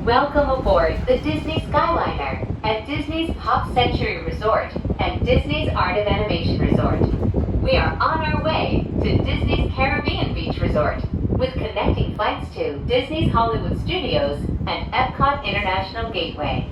Welcome aboard the Disney Skyliner at Disney's Pop Century Resort and Disney's Art of Animation Resort. We are on our way to Disney's Caribbean Beach Resort with connecting flights to Disney's Hollywood Studios and Epcot International Gateway.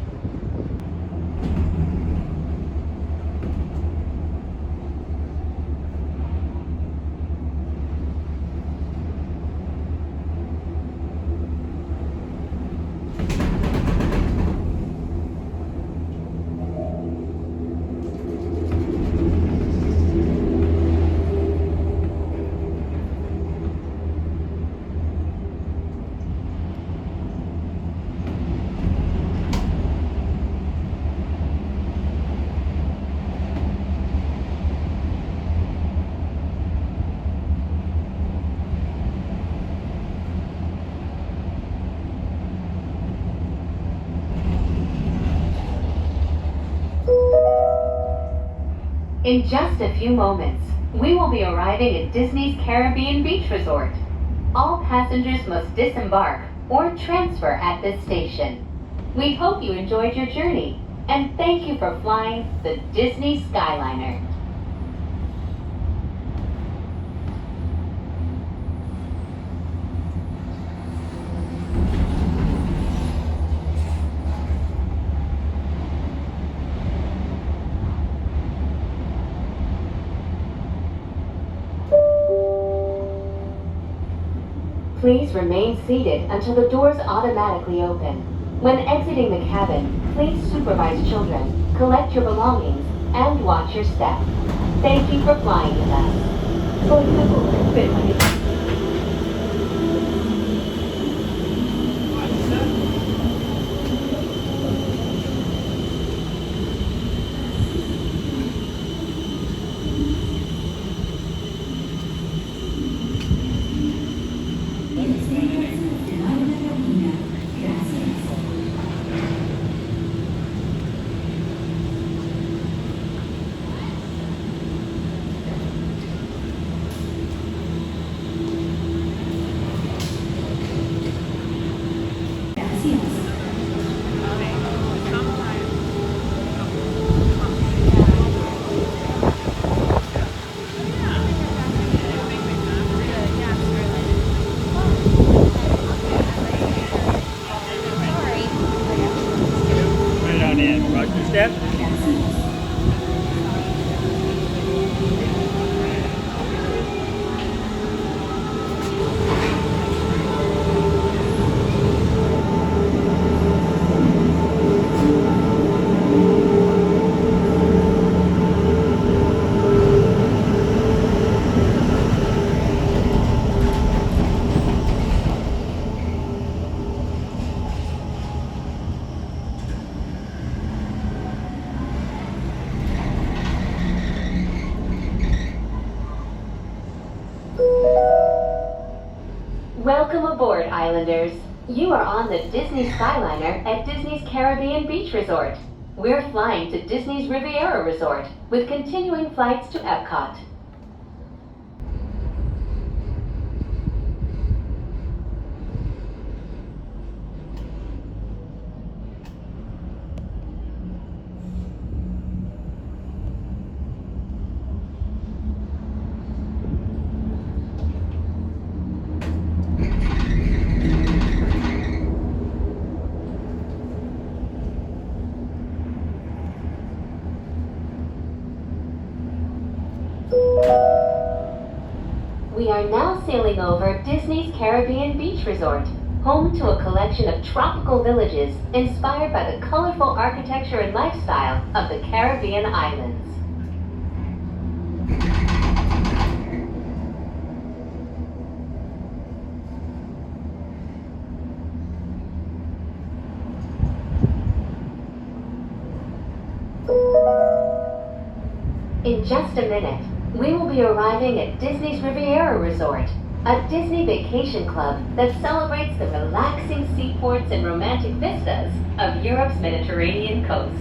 In just a few moments, we will be arriving at Disney's Caribbean Beach Resort. All passengers must disembark or transfer at this station. We hope you enjoyed your journey, and thank you for flying the Disney Skyliner. Please remain seated until the doors automatically open. When exiting the cabin, please supervise children, collect your belongings, and watch your step. Thank you for flying with us. Step. Welcome aboard, Islanders. You are on the Disney Skyliner at Disney's Caribbean Beach Resort. We're flying to Disney's Riviera Resort with continuing flights to Epcot. We are now sailing over Disney's Caribbean Beach Resort, home to a collection of tropical villages inspired by the colorful architecture and lifestyle of the Caribbean islands. In just a minute, we will be arriving at Disney's Riviera Resort, a Disney vacation club that celebrates the relaxing seaports and romantic vistas of Europe's Mediterranean coast.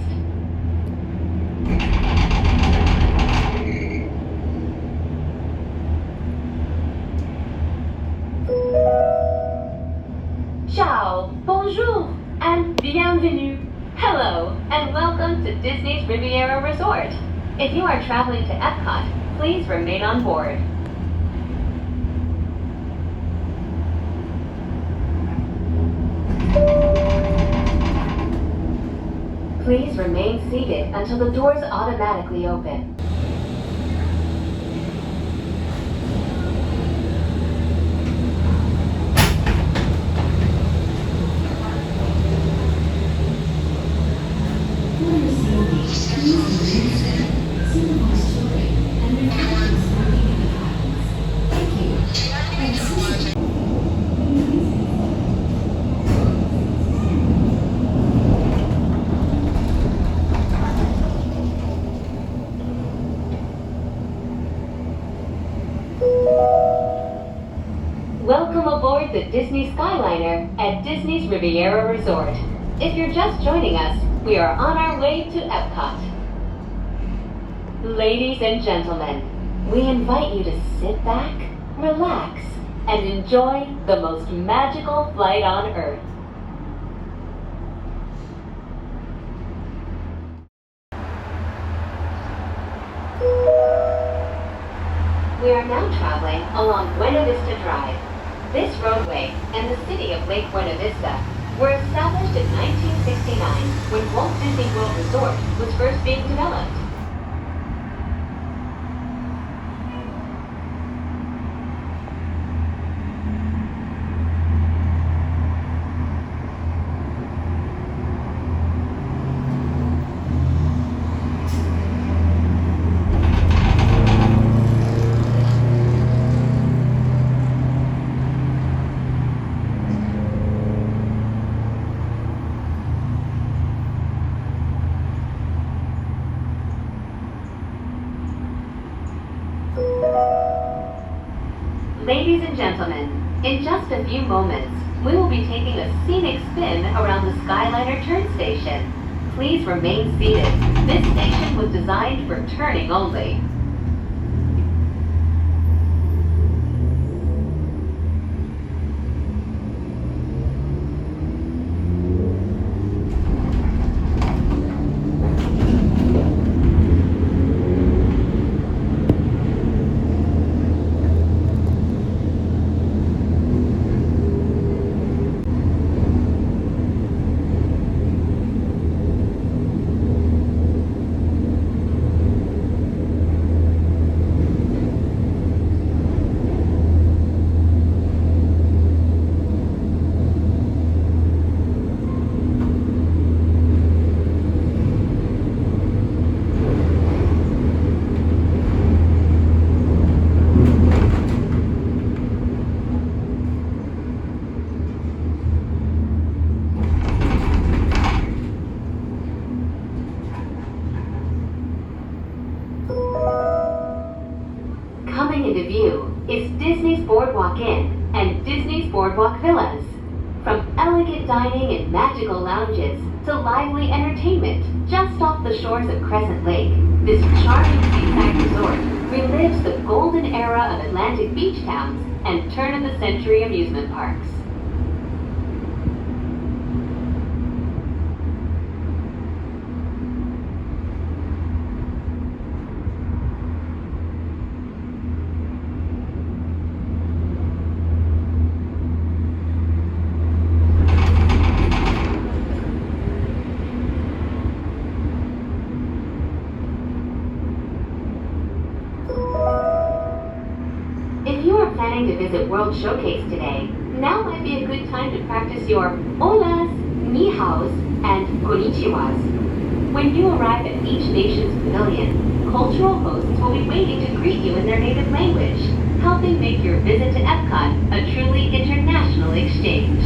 Ciao, bonjour, and bienvenue. Hello, and welcome to Disney's Riviera Resort. If you are traveling to Epcot, please remain on board. Please remain seated until the doors automatically open. Welcome aboard the Disney Skyliner at Disney's Riviera Resort. If you're just joining us, we are on our way to Epcot. Ladies and gentlemen, we invite you to sit back, relax, and enjoy the most magical flight on Earth. We are now traveling along Buena Vista Drive. This roadway and the city of Lake Buena Vista were established in 1969 when Walt Disney World Resort was first being developed. Ladies and gentlemen, in just a few moments, we will be taking a scenic spin around the Skyliner turn station. Please remain seated. This station was designed for turning only. Coming into view is Disney's Boardwalk Inn and Disney's Boardwalk Villas. From elegant dining and magical lounges to lively entertainment just off the shores of Crescent Lake, this charming seaside resort relives the golden era of Atlantic beach towns and turn-of-the-century amusement parks. If you are planning to visit World Showcase today, now might be a good time to practice your holas, ni haos, and konnichiwas. When you arrive at each nation's pavilion, cultural hosts will be waiting to greet you in their native language, helping make your visit to Epcot a truly international exchange.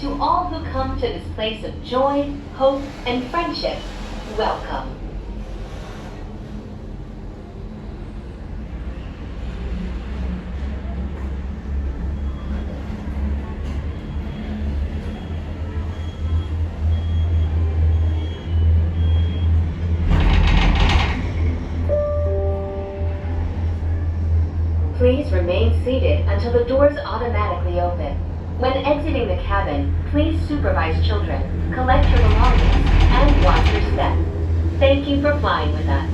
To all who come to this place of joy, hope, and friendship, welcome. Please remain seated until the doors automatically open. When exiting the cabin, please supervise children, collect your belongings, and watch your step. Thank you for flying with us.